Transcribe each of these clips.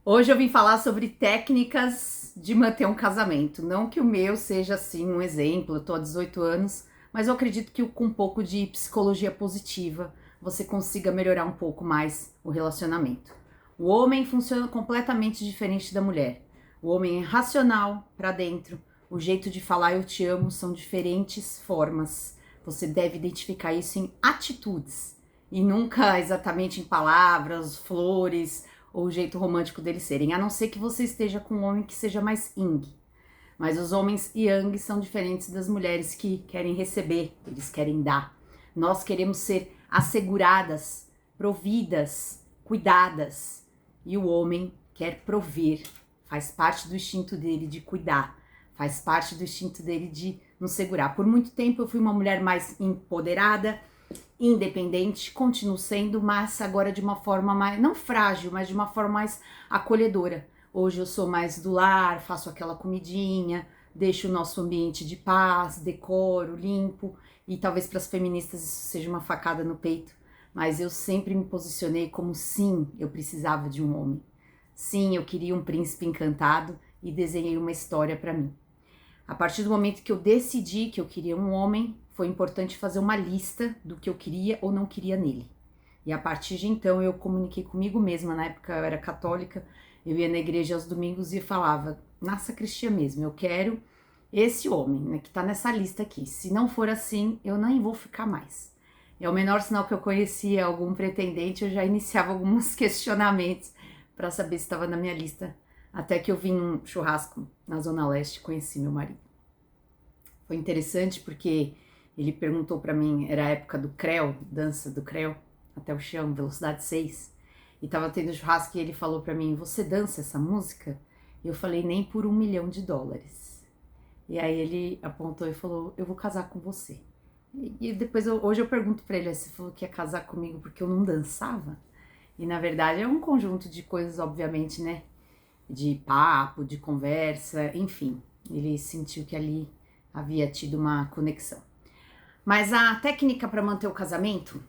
Hoje eu vim falar sobre técnicas de manter um casamento. Não que o meu seja assim um exemplo, eu tô há 18 anos, mas eu acredito que com um pouco de psicologia positiva você consiga melhorar um pouco mais o relacionamento. O homem funciona completamente diferente da mulher. O homem é racional para dentro, o jeito de falar eu te amo são diferentes formas. Você deve identificar isso em atitudes e nunca exatamente em palavras, flores ou o jeito romântico deles serem, a não ser que você esteja com um homem que seja mais yin. Mas os homens yang são diferentes das mulheres que querem receber, eles querem dar. Nós queremos ser asseguradas, providas, cuidadas. E o homem quer prover, faz parte do instinto dele de cuidar, faz parte do instinto dele de nos segurar. Por muito tempo eu fui uma mulher mais empoderada, independente, continuo sendo, mas agora de uma forma mais, não frágil, mas de uma forma mais acolhedora. Hoje eu sou mais do lar, faço aquela comidinha, deixo o nosso ambiente de paz, decoro, limpo, e talvez para as feministas isso seja uma facada no peito, mas eu sempre me posicionei como sim, eu precisava de um homem. Sim, eu queria um príncipe encantado e desenhei uma história para mim. A partir do momento que eu decidi que eu queria um homem, foi importante fazer uma lista do que eu queria ou não queria nele. E a partir de então eu comuniquei comigo mesma, na época eu era católica, eu ia na igreja aos domingos e falava, na sacristia mesmo, eu quero esse homem, né, que tá nessa lista aqui. Se não for assim, eu nem vou ficar mais. É o menor sinal que eu conhecia algum pretendente, eu já iniciava alguns questionamentos para saber se estava na minha lista. Até que eu vim num churrasco na Zona Leste e conheci meu marido. Foi interessante porque ele perguntou para mim, era a época do creu, dança do creu, até o chão, velocidade 6, e tava tendo churrasco e ele falou para mim, você dança essa música? E eu falei, nem por US$ 1 milhão. E aí ele apontou e falou, eu vou casar com você. E depois, hoje eu pergunto pra ele, você falou que ia casar comigo porque eu não dançava? E na verdade é um conjunto de coisas, obviamente, né? De papo, de conversa, enfim. Ele sentiu que ali havia tido uma conexão. Mas a técnica para manter o casamento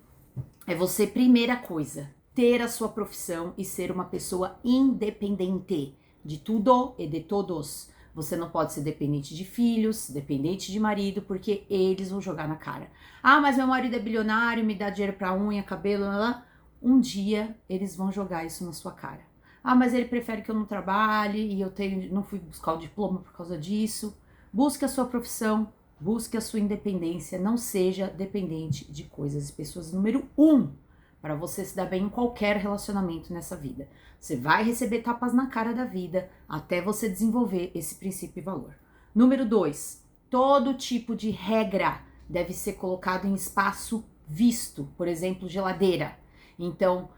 é você, primeira coisa, ter a sua profissão e ser uma pessoa independente de tudo e de todos. Você não pode ser dependente de filhos, dependente de marido, porque eles vão jogar na cara. Ah, mas meu marido é bilionário, me dá dinheiro para unha, cabelo, blá, blá. Um dia eles vão jogar isso na sua cara. Ah, mas ele prefere que eu não trabalhe e eu não fui buscar o diploma por causa disso. Busque a sua profissão, busque a sua independência, não seja dependente de coisas e pessoas. Número 1, para você se dar bem em qualquer relacionamento nessa vida. Você vai receber tapas na cara da vida até você desenvolver esse princípio e valor. Número 2, todo tipo de regra deve ser colocado em espaço visto, por exemplo, geladeira. Então,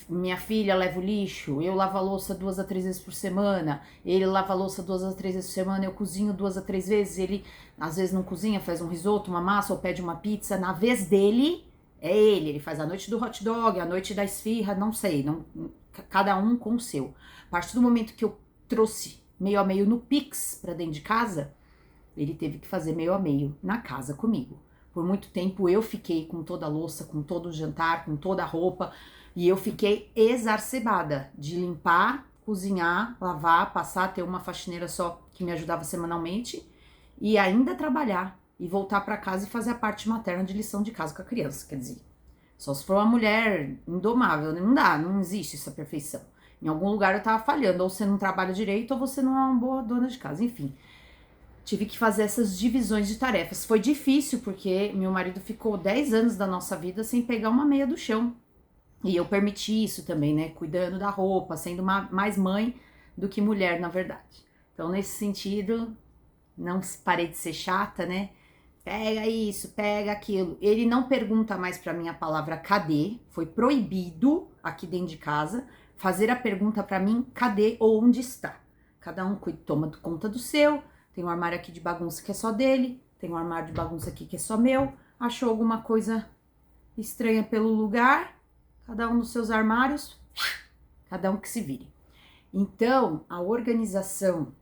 minha filha leva o lixo, eu lavo a louça 2 a 3 vezes por semana, ele lava a louça 2 a 3 vezes por semana, eu cozinho 2 a 3 vezes, ele às vezes não cozinha, faz um risoto, uma massa ou pede uma pizza, na vez dele, é ele faz a noite do hot dog, a noite da esfirra, não sei, não, cada um com o seu. A partir do momento que eu trouxe meio a meio no Pix pra dentro de casa, ele teve que fazer meio a meio na casa comigo. Por muito tempo eu fiquei com toda a louça, com todo o jantar, com toda a roupa, e eu fiquei exacerbada de limpar, cozinhar, lavar, passar, ter uma faxineira só que me ajudava semanalmente e ainda trabalhar e voltar para casa e fazer a parte materna de lição de casa com a criança. Quer dizer, só se for uma mulher indomável, não dá, não existe essa perfeição. Em algum lugar eu tava falhando, ou você não trabalha direito ou você não é uma boa dona de casa, enfim. Tive que fazer essas divisões de tarefas. Foi difícil porque meu marido ficou 10 anos da nossa vida sem pegar uma meia do chão. E eu permiti isso também, né? Cuidando da roupa, sendo mais mãe do que mulher, na verdade. Então, nesse sentido, não parei de ser chata, né? Pega isso, pega aquilo. Ele não pergunta mais para mim a palavra cadê. Foi proibido aqui dentro de casa fazer a pergunta para mim cadê ou onde está. Cada um toma conta do seu. Tem um armário aqui de bagunça que é só dele. Tem um armário de bagunça aqui que é só meu. Achou alguma coisa estranha pelo lugar? Cada um nos seus armários, cada um que se vire. Então, a organização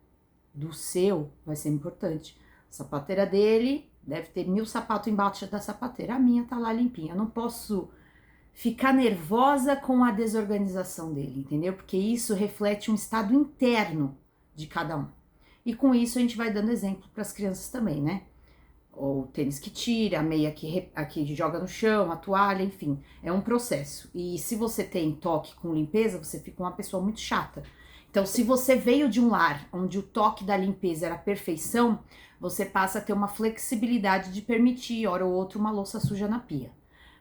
do seu vai ser importante. A sapateira dele deve ter 1000 sapatos embaixo da sapateira. A minha tá lá limpinha. Eu não posso ficar nervosa com a desorganização dele, entendeu? Porque isso reflete um estado interno de cada um. E com isso a gente vai dando exemplo para as crianças também, né? O tênis que tira, a meia que joga no chão, a toalha, enfim, é um processo. E se você tem toque com limpeza, você fica uma pessoa muito chata. Então, se você veio de um lar onde o toque da limpeza era perfeição, você passa a ter uma flexibilidade de permitir, hora ou outra, uma louça suja na pia.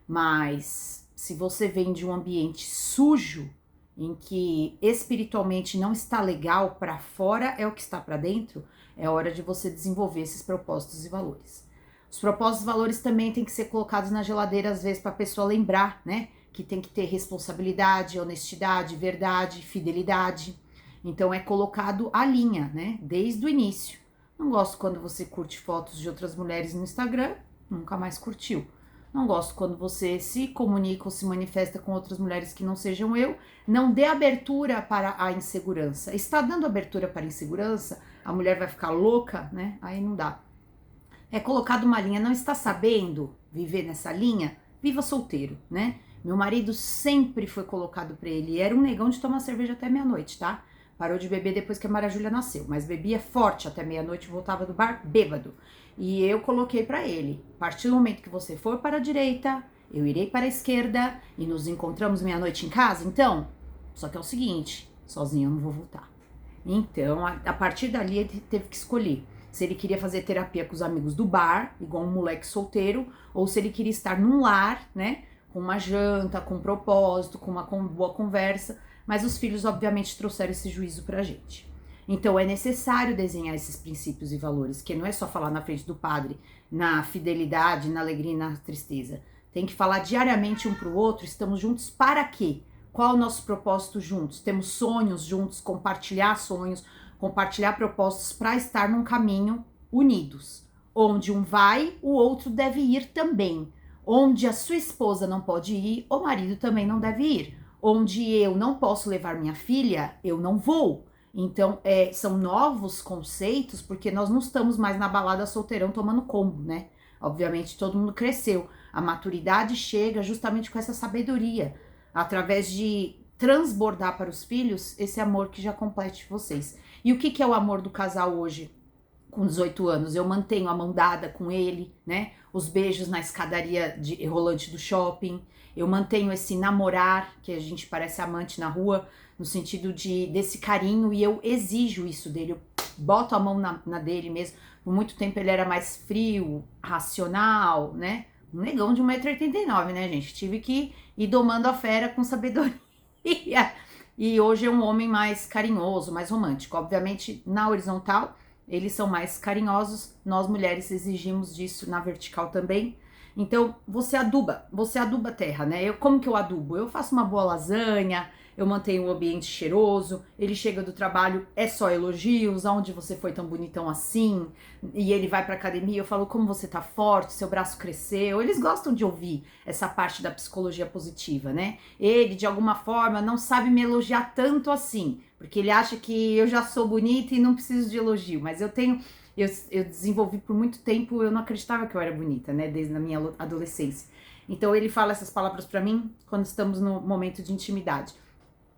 Mas se você vem de um ambiente sujo, em que espiritualmente não está legal, para fora é o que está para dentro, é hora de você desenvolver esses propósitos e valores. Os propósitos e valores também têm que ser colocados na geladeira, às vezes, para a pessoa lembrar, né? Que tem que ter responsabilidade, honestidade, verdade, fidelidade. Então é colocado a linha, né? Desde o início. Não gosto quando você curte fotos de outras mulheres no Instagram, nunca mais curtiu. Não gosto quando você se comunica ou se manifesta com outras mulheres que não sejam eu. Não dê abertura para a insegurança. Está dando abertura para a insegurança, a mulher vai ficar louca, né? Aí não dá. É colocado uma linha, não está sabendo viver nessa linha? Viva solteiro, né? Meu marido sempre foi colocado para ele, era um negão de tomar cerveja até meia-noite, tá? Parou de beber depois que a Maria Júlia nasceu, mas bebia forte até meia-noite, voltava do bar bêbado. E eu coloquei para ele, a partir do momento que você for para a direita, eu irei para a esquerda e nos encontramos meia-noite em casa, então? Só que é o seguinte, sozinho eu não vou voltar. Então, a partir dali ele teve que escolher se ele queria fazer terapia com os amigos do bar, igual um moleque solteiro, ou se ele queria estar num lar, né, com uma janta, com um propósito, com uma boa conversa, mas os filhos obviamente trouxeram esse juízo pra gente. Então é necessário desenhar esses princípios e valores, que não é só falar na frente do padre, na fidelidade, na alegria e na tristeza. Tem que falar diariamente um pro outro, estamos juntos para quê? Qual é o nosso propósito juntos? Temos sonhos juntos, compartilhar sonhos, compartilhar propósitos para estar num caminho unidos. Onde um vai, o outro deve ir também. Onde a sua esposa não pode ir, o marido também não deve ir. Onde eu não posso levar minha filha, eu não vou. Então, são novos conceitos, porque nós não estamos mais na balada solteirão tomando combo, né? Obviamente, todo mundo cresceu. A maturidade chega justamente com essa sabedoria, através de transbordar para os filhos esse amor que já complete vocês. E o que é o amor do casal hoje, com 18 anos? Eu mantenho a mão dada com ele, né? Os beijos na escadaria rolante do shopping. Eu mantenho esse namorar, que a gente parece amante na rua, no sentido desse carinho, e eu exijo isso dele. Eu boto a mão na dele mesmo. Por muito tempo ele era mais frio, racional, né? Um negão de 1,89 m, né, gente? Tive que ir domando a fera com sabedoria. E hoje é um homem mais carinhoso, mais romântico. Obviamente, na horizontal, eles são mais carinhosos. Nós, mulheres, exigimos disso na vertical também. Então, você aduba a terra, né? Como que eu adubo? Eu faço uma boa lasanha, eu mantenho o ambiente cheiroso, ele chega do trabalho, é só elogios, aonde você foi tão bonitão assim, e ele vai pra academia, eu falo como você tá forte, seu braço cresceu. Eles gostam de ouvir essa parte da psicologia positiva, né? Ele, de alguma forma, não sabe me elogiar tanto assim, porque ele acha que eu já sou bonita e não preciso de elogio, mas eu desenvolvi por muito tempo, eu não acreditava que eu era bonita, né, desde a minha adolescência. Então ele fala essas palavras pra mim quando estamos no momento de intimidade.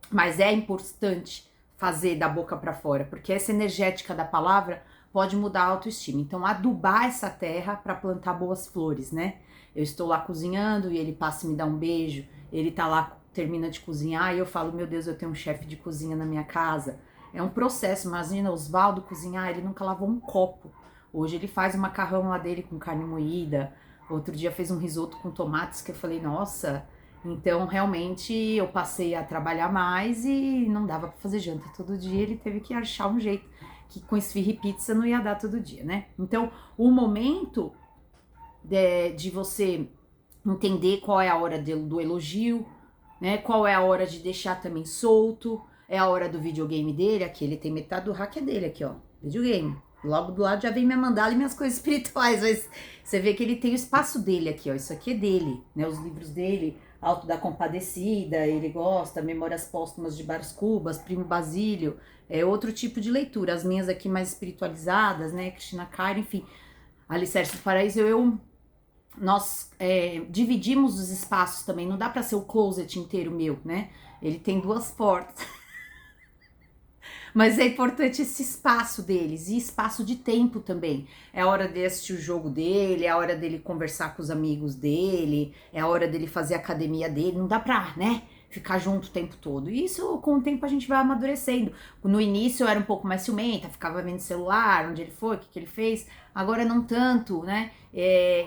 Mas é importante fazer da boca pra fora, porque essa energética da palavra pode mudar a autoestima. Então adubar essa terra pra plantar boas flores, né? Eu estou lá cozinhando e ele passa e me dá um beijo, ele tá lá, termina de cozinhar e eu falo, meu Deus, eu tenho um chefe de cozinha na minha casa. É um processo, imagina Osvaldo cozinhar, ele nunca lavou um copo. Hoje ele faz o macarrão lá dele com carne moída, outro dia fez um risoto com tomates que eu falei, nossa. Então realmente eu passei a trabalhar mais e não dava pra fazer janta todo dia, ele teve que achar um jeito, que com esfirra e pizza não ia dar todo dia, né? Então o momento de você entender qual é a hora do elogio, né? Qual é a hora de deixar também solto. É a hora do videogame dele, aqui ele tem metade do hack dele aqui, ó, videogame. Logo do lado já vem minha mandala e minhas coisas espirituais, mas você vê que ele tem o espaço dele aqui, ó, isso aqui é dele, né, os livros dele, Alto da Compadecida, ele gosta, Memórias Póstumas de Brás Cubas, Primo Basílio, é outro tipo de leitura, as minhas aqui mais espiritualizadas, né, Cristina Caro, enfim, Alicerce do Paraíso, eu Nós dividimos os espaços também, não dá para ser o closet inteiro meu, né? Ele tem 2 portas. Mas é importante esse espaço deles e espaço de tempo também. É a hora de assistir o jogo dele, é a hora dele conversar com os amigos dele, é a hora dele fazer a academia dele. Não dá pra, né, ficar junto o tempo todo. E isso, com o tempo, a gente vai amadurecendo. No início eu era um pouco mais ciumenta, ficava vendo celular, onde ele foi, o que ele fez. Agora não tanto, né?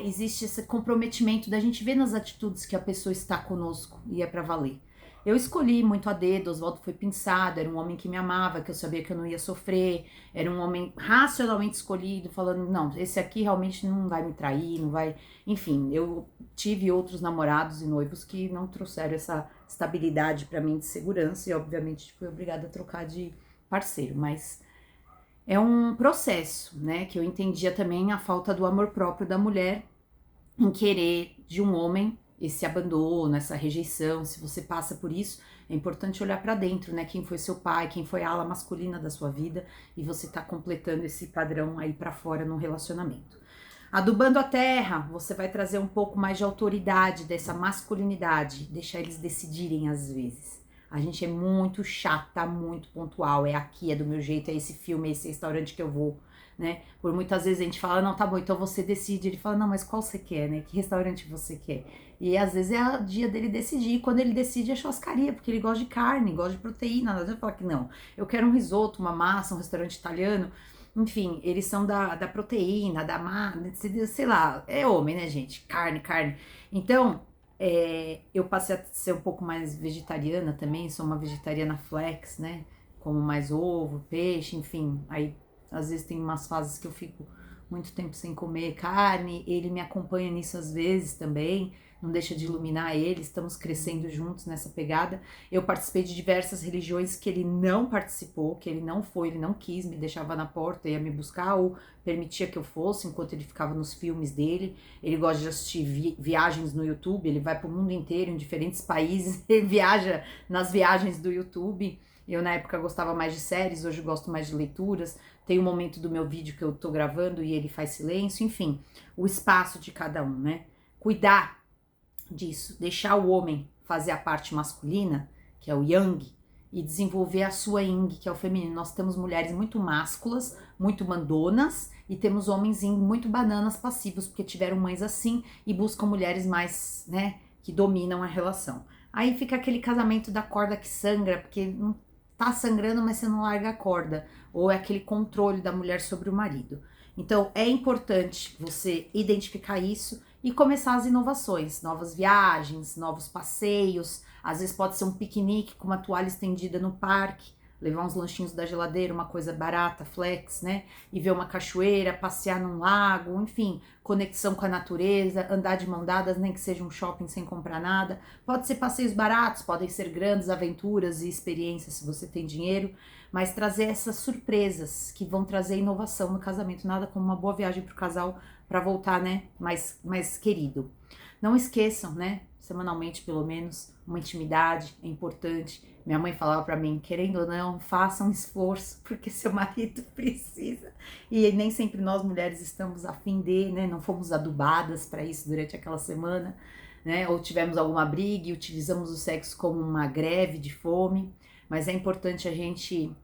Existe esse comprometimento da gente ver nas atitudes que a pessoa está conosco e é pra valer. Eu escolhi muito a dedo, Oswaldo foi pensado, era um homem que me amava, que eu sabia que eu não ia sofrer, era um homem racionalmente escolhido, falando, não, esse aqui realmente não vai me trair, não vai... Enfim, eu tive outros namorados e noivos que não trouxeram essa estabilidade para mim de segurança e obviamente fui obrigada a trocar de parceiro, mas é um processo, né, que eu entendia também a falta do amor próprio da mulher em querer de um homem esse abandono, essa rejeição. Se você passa por isso, é importante olhar para dentro, né? Quem foi seu pai, quem foi a ala masculina da sua vida e você tá completando esse padrão aí para fora no relacionamento. Adubando a terra, você vai trazer um pouco mais de autoridade dessa masculinidade, deixar eles decidirem às vezes. A gente é muito chata, muito pontual, é aqui, é do meu jeito, é esse filme, é esse restaurante que eu vou, né? Por muitas vezes a gente fala, não, tá bom, então você decide. Ele fala, não, mas qual você quer, né? Que restaurante você quer? E às vezes é o dia dele decidir. E quando ele decide é churrascaria, porque ele gosta de carne, gosta de proteína. Às vezes fala que não, eu quero um risoto, uma massa, um restaurante italiano. Enfim, eles são da proteína, da massa, sei lá, é homem, né, gente? Carne, carne. Então, eu passei a ser um pouco mais vegetariana também, sou uma vegetariana flex, né? Como mais ovo, peixe, enfim. Aí, às vezes, tem umas fases que eu fico muito tempo sem comer carne, ele me acompanha nisso às vezes também, não deixa de iluminar ele, estamos crescendo juntos nessa pegada. Eu participei de diversas religiões que ele não participou, que ele não foi, ele não quis, me deixava na porta, ia me buscar ou permitia que eu fosse enquanto ele ficava nos filmes dele. Ele gosta de assistir viagens no YouTube, ele vai pro mundo inteiro, em diferentes países, ele viaja nas viagens do YouTube. Eu, na época, gostava mais de séries, hoje gosto mais de leituras. Tem um momento do meu vídeo que eu tô gravando e ele faz silêncio, enfim, o espaço de cada um, né? Cuidar disso, deixar o homem fazer a parte masculina, que é o yang, e desenvolver a sua yin, que é o feminino. Nós temos mulheres muito másculas, muito mandonas, e temos homens muito bananas passivos, porque tiveram mães assim e buscam mulheres mais, né, que dominam a relação. Aí fica aquele casamento da corda que sangra, porque não tá sangrando, mas você não larga a corda. Ou é aquele controle da mulher sobre o marido. Então, é importante você identificar isso e começar as inovações, novas viagens, novos passeios. Às vezes pode ser um piquenique com uma toalha estendida no parque, levar uns lanchinhos da geladeira, uma coisa barata, flex, né? E ver uma cachoeira, passear num lago, enfim, conexão com a natureza, andar de mão dadas, nem que seja um shopping sem comprar nada. Pode ser passeios baratos, podem ser grandes aventuras e experiências se você tem dinheiro, mas trazer essas surpresas que vão trazer inovação no casamento. Nada como uma boa viagem para o casal para voltar, né, mais querido. Não esqueçam, né, semanalmente pelo menos, uma intimidade é importante. Minha mãe falava para mim, querendo ou não, faça um esforço, porque seu marido precisa. E nem sempre nós mulheres estamos a fim de, né, não fomos adubadas para isso durante aquela semana, né, ou tivemos alguma briga e utilizamos o sexo como uma greve de fome. Mas é importante a gente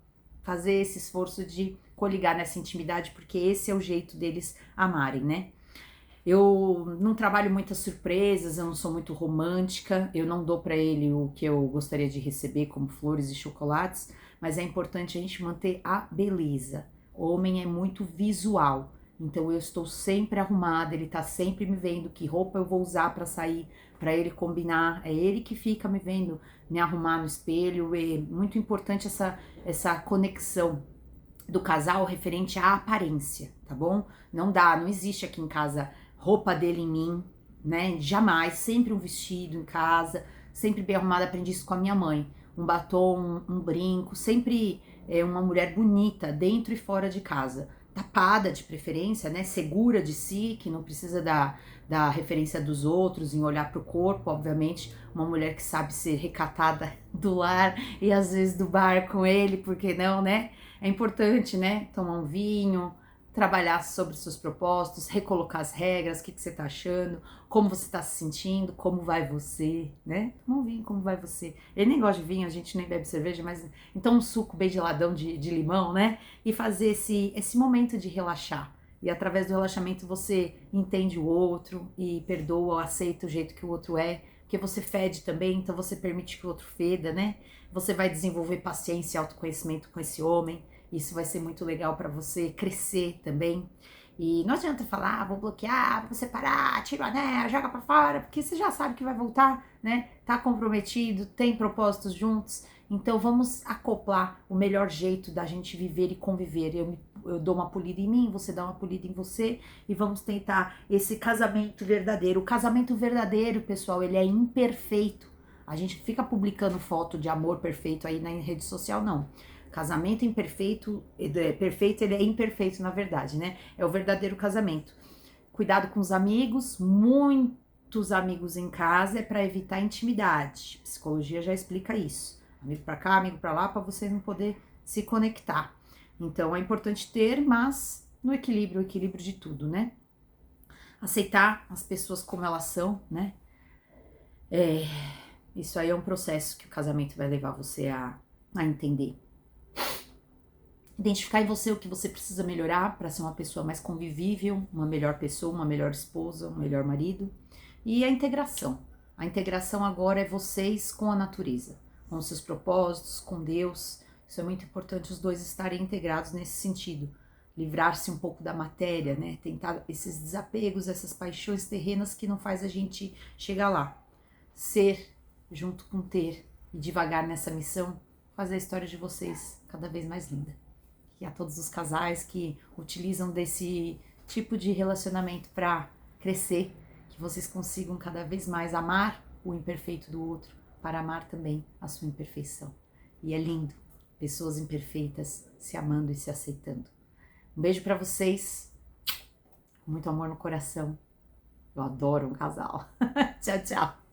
fazer esse esforço de coligar nessa intimidade, porque esse é o jeito deles amarem, né? Eu não trabalho muitas surpresas, eu não sou muito romântica, eu não dou para ele o que eu gostaria de receber, como flores e chocolates, mas é importante a gente manter a beleza. O homem é muito visual, então eu estou sempre arrumada, ele tá sempre me vendo que roupa eu vou usar para sair, para ele combinar, é ele que fica me vendo me arrumar no espelho. É muito importante essa conexão do casal referente à aparência, tá bom? Não dá, não existe aqui em casa roupa dele em mim, né? Jamais, sempre um vestido em casa, sempre bem arrumada, aprendi isso com a minha mãe. Um batom, um brinco, sempre uma mulher bonita dentro e fora de casa. Tapada de preferência, né? Segura de si, que não precisa da referência dos outros, em olhar para o corpo, obviamente. Uma mulher que sabe ser recatada do lar e às vezes do bar com ele, porque não, né? É importante, né? Tomar um vinho, trabalhar sobre seus propósitos, recolocar as regras, o que você tá achando, como você tá se sentindo, como vai você, né? Toma um vinho, como vai você. Ele nem gosta de vinho, a gente nem bebe cerveja, mas então um suco bem geladão de limão, né? E fazer esse momento de relaxar. E através do relaxamento você entende o outro e perdoa, aceita o jeito que o outro é, porque você fede também, então você permite que o outro feda, né? Você vai desenvolver paciência e autoconhecimento com esse homem. Isso vai ser muito legal para você crescer também. E não adianta falar, vou bloquear, vou separar, tira o anel, joga pra fora, porque você já sabe que vai voltar, né? Tá comprometido, tem propósitos juntos. Então vamos acoplar o melhor jeito da gente viver e conviver. Eu dou uma polida em mim, você dá uma polida em você e vamos tentar esse casamento verdadeiro. O casamento verdadeiro, pessoal, ele é imperfeito. A gente fica publicando foto de amor perfeito aí na rede social, não. Casamento imperfeito, perfeito, ele é imperfeito na verdade, né? É o verdadeiro casamento. Cuidado com os amigos, muitos amigos em casa é para evitar intimidade. Psicologia já explica isso. Amigo para cá, amigo para lá, para você não poder se conectar. Então é importante ter, mas no equilíbrio, o equilíbrio de tudo, né? Aceitar as pessoas como elas são, né? Isso aí é um processo que o casamento vai levar você a entender. Identificar em você o que você precisa melhorar para ser uma pessoa mais convivível, uma melhor pessoa, uma melhor esposa, um melhor marido. E a integração. A integração agora é vocês com a natureza, com os seus propósitos, com Deus. Isso é muito importante, os dois estarem integrados nesse sentido. Livrar-se um pouco da matéria, né? Tentar esses desapegos, essas paixões terrenas que não faz a gente chegar lá. Ser junto com ter e devagar nessa missão, fazer a história de vocês cada vez mais linda. E a todos os casais que utilizam desse tipo de relacionamento para crescer, que vocês consigam cada vez mais amar o imperfeito do outro, para amar também a sua imperfeição. E é lindo, pessoas imperfeitas se amando e se aceitando. Um beijo para vocês, com muito amor no coração. Eu adoro um casal. Tchau, tchau.